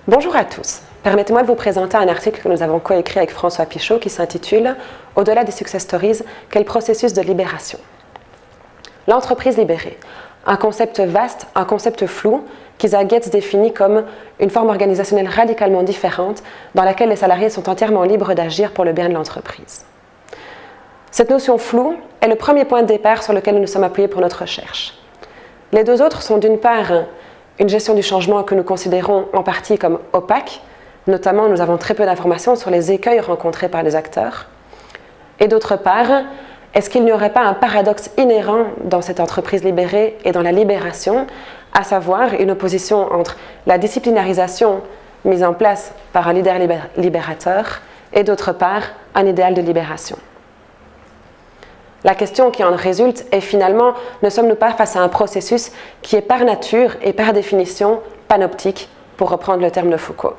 Bonjour à tous. Permettez-moi de vous présenter un article que nous avons coécrit avec François Pichot qui s'intitule « Au-delà des success stories, quel processus de libération ?» L'entreprise libérée, un concept vaste, un concept flou qu'Isa Getz définit comme une forme organisationnelle radicalement différente dans laquelle les salariés sont entièrement libres d'agir pour le bien de l'entreprise. Cette notion floue est le premier point de départ sur lequel nous nous sommes appuyés pour notre recherche. Les deux autres sont d'une part une gestion du changement que nous considérons en partie comme opaque, notamment nous avons très peu d'informations sur les écueils rencontrés par les acteurs, et d'autre part, est-ce qu'il n'y aurait pas un paradoxe inhérent dans cette entreprise libérée et dans la libération, à savoir une opposition entre la disciplinarisation mise en place par un leader libérateur et d'autre part un idéal de libération. La question qui en résulte est finalement, ne sommes-nous pas face à un processus qui est par nature et par définition panoptique, pour reprendre le terme de Foucault?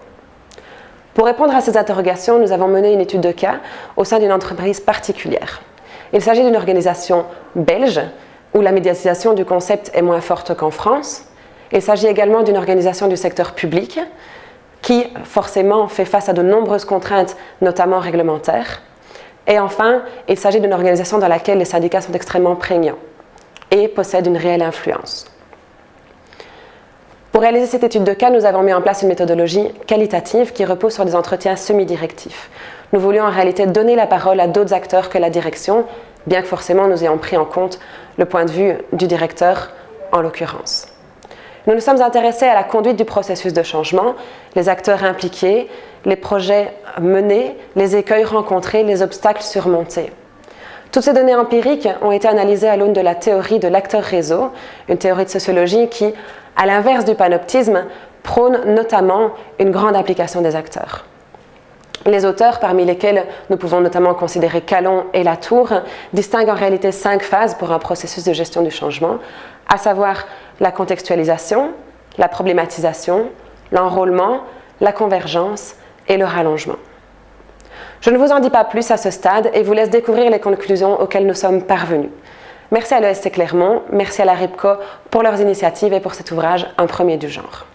Pour répondre à ces interrogations, nous avons mené une étude de cas au sein d'une entreprise particulière. Il s'agit d'une organisation belge, où la médiatisation du concept est moins forte qu'en France. Il s'agit également d'une organisation du secteur public, qui forcément fait face à de nombreuses contraintes, notamment réglementaires. Et enfin, il s'agit d'une organisation dans laquelle les syndicats sont extrêmement prégnants et possèdent une réelle influence. Pour réaliser cette étude de cas, nous avons mis en place une méthodologie qualitative qui repose sur des entretiens semi-directifs. Nous voulions en réalité donner la parole à d'autres acteurs que la direction, bien que forcément nous ayons pris en compte le point de vue du directeur en l'occurrence. Nous nous sommes intéressés à la conduite du processus de changement, les acteurs impliqués, les projets menés, les écueils rencontrés, les obstacles surmontés. Toutes ces données empiriques ont été analysées à l'aune de la théorie de l'acteur réseau, une théorie de sociologie qui, à l'inverse du panoptisme, prône notamment une grande implication des acteurs. Les auteurs, parmi lesquels nous pouvons notamment considérer Calon et Latour, distinguent en réalité 5 phases pour un processus de gestion du changement, à savoir la contextualisation, la problématisation, l'enrôlement, la convergence et le rallongement. Je ne vous en dis pas plus à ce stade et vous laisse découvrir les conclusions auxquelles nous sommes parvenus. Merci à l'ESC Clermont, merci à la RIPCO pour leurs initiatives et pour cet ouvrage, un premier du genre.